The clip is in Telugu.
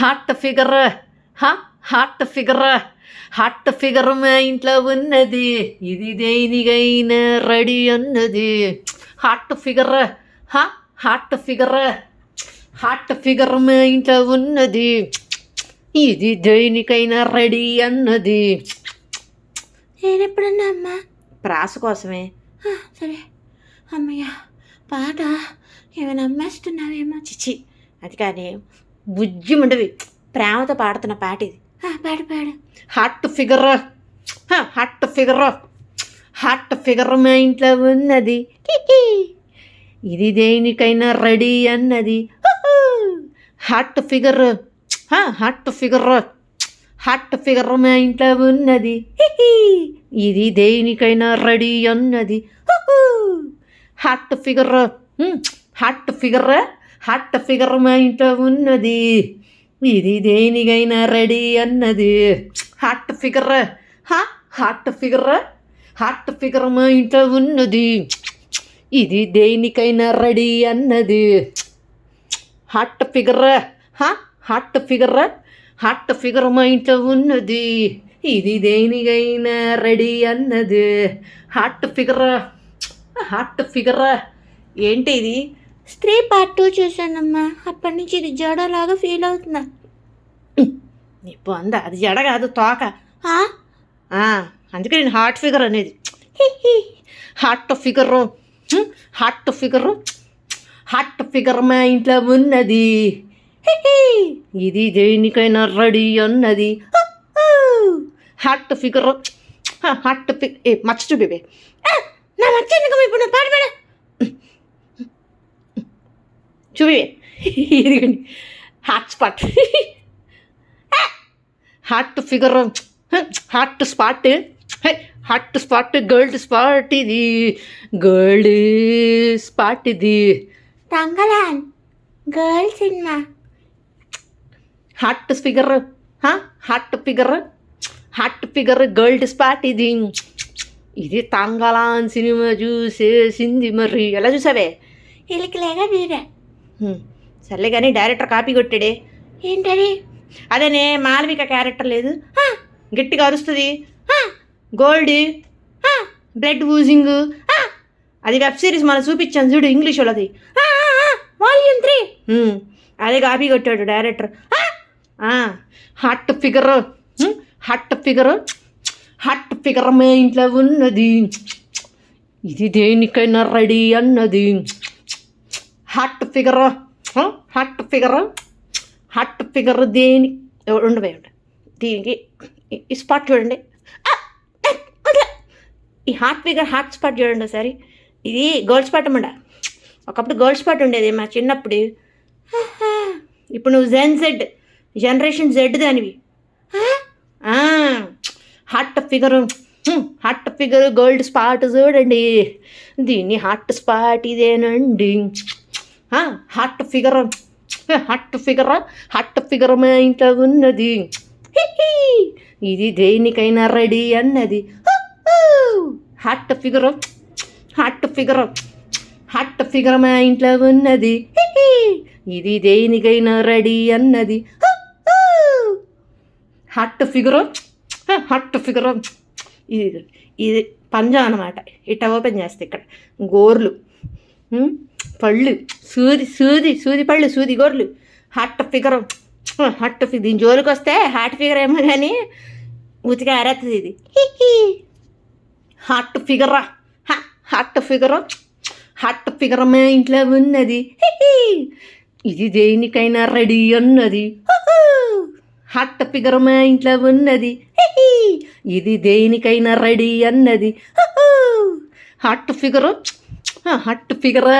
Hot figure hot figure hot figure మా ఇంట్లో ఉన్నది, ఇది దేనికైనా రెడీ అన్నది. Hot figure hot figure hot figure మా ఇంట్లో ఉన్నది, ఇది దేనికైనా రెడీ అన్నది. నేనెప్పుడన్నా అమ్మా? ప్రాస కోసమే. సరే అమ్మయ్య, పాట ఏమైనా అమ్మేస్తున్నావేమో. చిచి, అది కానీ బుజ్జి ఉండవి, ప్రేమతో పాడుతున్న పాట ఇది. పాడు పాడు. Hot figure hot figure hot figure మా ఇంట్లో ఉన్నది, ఇది దేనికైనా రెడీ అన్నది. Hot figure hot figure hot figure మా ఇంట్లో ఉన్నది, ఇది దేనికైనా రెడీ అన్నది. Hot figure hot figure hot figure మా ఇంట్లో ఉన్నది, ఇది దేనికైనా రెడీ అన్నది. Hot figure hot figure hot figure మా ఇంట్లో ఉన్నది, ఇది దేనికైనా రెడీ అన్నది. Hot figure hot figure hot figure మా ఇంట్లో ఉన్నది, ఇది దేనికైనా రెడీ అన్నది. Hot figure hot figure. ఏంటి ఇది? స్త్రీ పార్ట్ 2 చూశానమ్మా, అప్పటి నుంచి ఇది జడలాగా ఫీల్ అవుతున్నా. ఇప్పుడు అందా, అది జడ కాదు, తోక. అందుకే నేను హాట్ ఫిగర్ అనేది. Hot figure hot figure hot figure మా ఇంట్లో ఉన్నది, ఇది దేనికైనా రెడీ అన్నది. Hot figure hot figure. మచ్చ చూపివే నా మర్చాను ఇప్పుడు పాట పాడ చూపివే. ఇదిగండి hot spot. Hot figure hot spot hot spot gold spot, ఇది గోల్డ్ స్పాట్, ఇది Thangalaan girl cinema. Hot figure hot figure hot figure gold spot, ఇది ఇది తంగలాన్ సినిమా చూసేసింది. మరి ఎలా చూసావే? ఇలికలేగా వీరే. సర్లే కానీ డైరెక్టర్ కాపీ కొట్టాడే. ఏంటది? అదేనే మాలవిక క్యారెక్టర్ లేదు, గట్టిగా అరుస్తుంది, గోల్డ్ బ్లడ్ ఊజింగ్, అది వెబ్ సిరీస్ మనం చూపించాను చూడు, ఇంగ్లీష్ వాళ్ళది, వాల్యూమ్ 3. అదే కాపీ కొట్టాడు director. Hot figure hot figure hot figure మా ఇంట్లో ఉన్నది, ఇది దేనికైనా రెడీ అన్నది. Hot figure hot figure hot figure దేని ఉండవే దీనికి ఈ స్పాట్ చూడండి, ఈ హాట్ ఫిగర్ హాట్ స్పాట్ చూడండి ఒకసారి. ఇది గోల్డ్ స్పాట్ అన్నమాట. ఒకప్పుడు గోల్డ్ స్పాట్ ఉండేది మా చిన్నప్పుడు. ఇప్పుడు నువ్వు జనరేషన్ జెడ్ దానివి. Hot figure hot figure gold spot చూడండి, దీన్ని హాట్ స్పాట్ ఇదేనండి. Hot figure hot figure hot figure మా ఇంట్లో ఉన్నది, ఇది దేనికైనా రెడీ అన్నది. Hot figure hot figure hot figure మా ఇంట్లో ఉన్నది, ఇది దేనికైనా రెడీ అన్నది. Hot figure hot figure. ఇది పంజా అనమాట. ఇట్లా ఓపెన్ చేస్తే ఇక్కడ గోర్లు, పళ్ళు, సూది పళ్ళు, సూది గోర్లు. Hot figure hot figure. దీని జోలికి వస్తే హాట్ ఫిగర్ ఏమో కానీ ఉతికి ఆరేస్తుంది ఇది. Hot figure hot figure hot figure మా ఇంట్లో ఉన్నది, ఇది దేనికైనా రెడీ అన్నది. హాట్ ఫిగర్ మా ఇంట్లో ఉన్నది, ఇది దేనికైనా రెడీ అన్నది. Hot figure hot figure